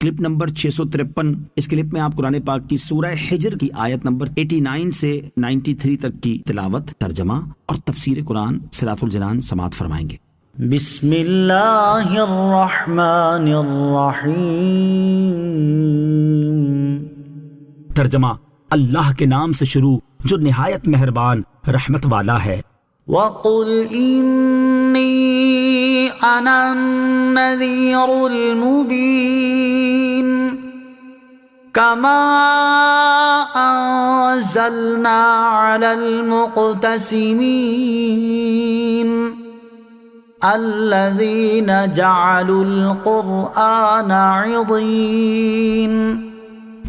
Clip number 653۔ اس clip میں آپ قرآن پاک کی سورہ حجر کی آیت نمبر 89 سے 93 تک کی تلاوت، ترجمہ اور تفسیر قرآن صراط الجنان سماعت فرمائیں گے۔ بسم اللہ الرحمن الرحیم۔ ترجمہ، اللہ کے نام سے شروع جو نہایت مہربان رحمت والا ہے۔ وَقُلْ إِنِّي أَنَا النَّذِيرُ الْمُبِينُ كَمَا أَنزَلْنَا عَلَى الْمُقْتَسِمِينَ الَّذِينَ جَعَلُوا الْقُرْآنَ عِضِينَ۔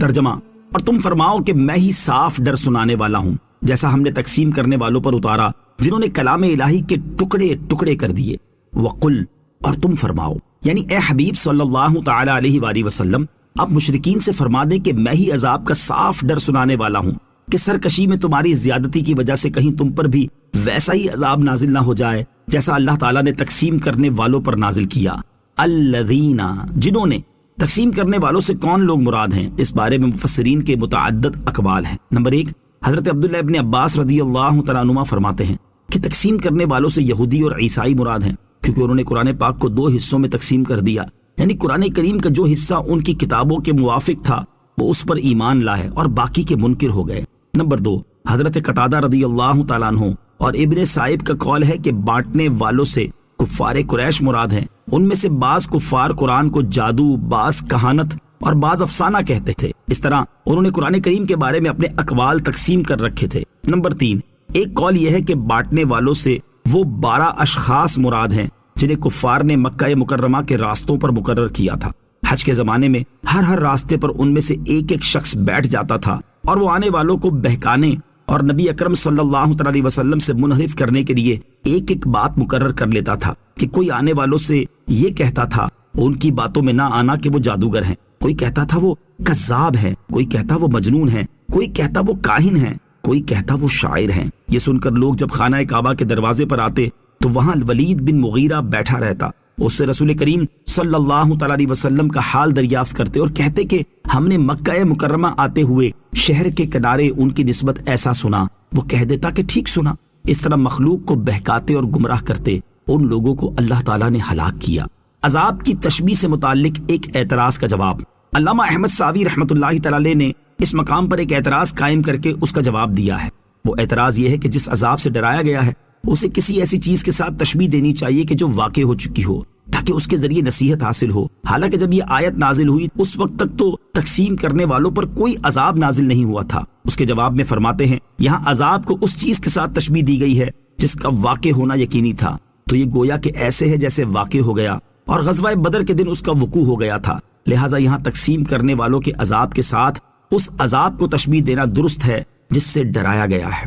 ترجمہ، اور تم فرماؤ کہ میں ہی صاف ڈر سنانے والا ہوں، جیسا ہم نے تقسیم کرنے والوں پر اتارا جنہوں نے کلام الہی کے ٹکڑے ٹکڑے کر دیے۔ وقل، اور تم فرماؤ، یعنی اے حبیب صلی اللہ تعالی علیہ وآلہ وسلم، آپ مشرکین سے فرما دیں کہ میں ہی عذاب کا صاف ڈر سنانے والا ہوں کہ سرکشی میں تمہاری زیادتی کی وجہ سے کہیں تم پر بھی ویسا ہی عذاب نازل نہ ہو جائے جیسا اللہ تعالیٰ نے تقسیم کرنے والوں پر نازل کیا۔ الذین، جنہوں نے، تقسیم کرنے والوں سے کون لوگ مراد ہیں؟ اس بارے میں مفسرین کے متعدد اقوال ہیں۔ نمبر 1، حضرت عبداللہ ابن عباس رضی اللہ تعالیٰ عنہما فرماتے ہیں کہ تقسیم کرنے والوں سے یہودی اور عیسائی مراد ہیں، کیونکہ انہوں نے قرآن پاک کو 2 حصوں میں تقسیم کر دیا، یعنی قرآن کریم کا جو حصہ ان کی کتابوں کے موافق تھا وہ اس پر ایمان لائے اور باقی کے منکر ہو گئے۔ نمبر 2، حضرت قتادہ رضی اللہ تعالیٰ عنہ اور ابن سائب کا قول ہے کہ بانٹنے والوں سے کفار قریش مراد ہیں۔ ان میں سے بعض کفار قرآن کو جادو، بعض کہانت اور بعض افسانہ کہتے تھے۔ اس طرح انہوں نے قرآن کریم کے بارے میں اپنے اقوال تقسیم کر رکھے تھے۔ نمبر 3، ایک قول یہ ہے کہ بانٹنے والوں سے وہ 12 اشخاص مراد ہیں جنہیں کفار نے مکہ مکرمہ کے راستوں پر مقرر کیا تھا۔ حج کے زمانے میں ہر راستے پر ان میں سے ایک ایک شخص بیٹھ جاتا تھا اور وہ آنے والوں کو بہکانے اور نبی اکرم صلی اللہ علیہ وسلم سے منحرف کرنے کے لیے ایک ایک بات مقرر کر لیتا تھا کہ کوئی آنے والوں سے یہ کہتا تھا ان کی باتوں میں نہ آنا کہ وہ جادوگر ہیں، کوئی کہتا تھا وہ کذاب ہیں، کوئی کہتا وہ مجنون ہیں، کوئی کہتا وہ کاہن ہیں، کوئی کہتا وہ شاعر ہیں۔ یہ سن کر لوگ جب خانہ کعبہ کے دروازے پر آتے تو وہاں ولید بن مغیرہ بیٹھا رہتا، اس سے رسول کریم صلی اللہ تعالی علیہ وسلم کا حال دریافت کرتے اور کہتے کہ ہم نے مکہ مکرمہ آتے ہوئے شہر کے کنارے ان کی نسبت ایسا سنا۔ وہ کہہ دیتا کہ ٹھیک سنا۔ اس طرح مخلوق کو بہکاتے اور گمراہ کرتے ان لوگوں کو اللہ تعالیٰ نے ہلاک کیا۔ عذاب کی تشبیہ سے متعلق ایک اعتراض کا جواب۔ علامہ احمد ساوی رحمۃ اللہ تعالی نے اس مقام پر ایک اعتراض قائم کر کے اس کا جواب دیا ہے۔ وہ اعتراض یہ ہے کہ جس عذاب سے ڈرایا گیا ہے اسے کسی ایسی چیز کے ساتھ تشبیہ دینی چاہیے کہ جو واقع ہو چکی ہو تاکہ اس کے ذریعے نصیحت حاصل ہو۔ حالانکہ جب یہ آیت نازل ہوئی اس وقت تک تو تقسیم کرنے والوں پر کوئی عذاب نازل نہیں ہوا تھا۔ اس کے جواب میں فرماتے ہیں یہاں عذاب کو اس چیز کے ساتھ تشبیہ دی گئی ہے جس کا واقع ہونا یقینی تھا، تو یہ گویا کہ ایسے ہے جیسے واقع ہو گیا اور غزوہ بدر کے دن اس کا وقوع ہو گیا تھا، لہٰذا یہاں تقسیم کرنے والوں کے عذاب کے ساتھ اس عذاب کو تشبیہ دینا درست ہے جس سے ڈرایا گیا ہے۔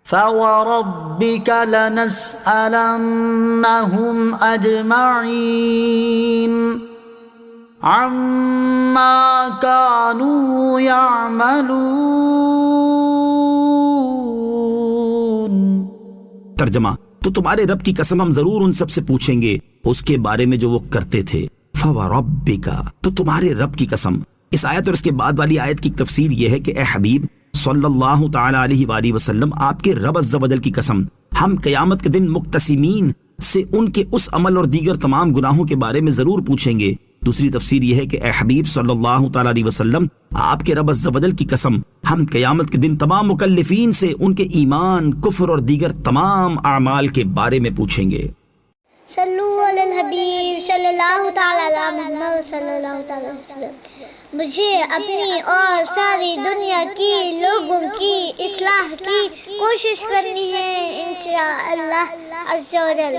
فَوَرَبِّكَ لَنَسْأَلَنَّهُمْ أَجْمَعِينَ عَمَّا كَانُوا يَعْمَلُونَ۔ ترجمہ، تو تمہارے رب کی قسم ہم ضرور ان سب سے پوچھیں گے اس کے بارے میں جو وہ کرتے تھے۔ فَوَرَبِّكَ، تو تمہارے رب کی قسم۔ اس آیت اور اس کے بعد والی آیت کی تفسیر یہ ہے کہ اے حبیب صلی اللہ تعالی علیہ وآلہ وسلم، آپ کے رب عز و جل کی قسم، ہم قیامت کے دن مقتسمین سے ان کے اس عمل اور دیگر تمام گناہوں کے بارے میں ضرور پوچھیں گے۔ دوسری تفسیر یہ ہے کہ اے حبیب صلی اللہ تعالی علیہ وسلم، آپ کے رب عز و جل کی قسم، ہم قیامت کے دن تمام مکلفین سے ان کے ایمان، کفر اور دیگر تمام اعمال کے بارے میں پوچھیں گے۔ صلو علی الحبیب صلی اللہ تعالی علی محمد صلی اللہ تعالی علیہ وسلم۔ مجھے اپنی اور ساری دنیا کی لوگوں کی اصلاح کی کوشش کرنی ہے انشاءاللہ عز و جل۔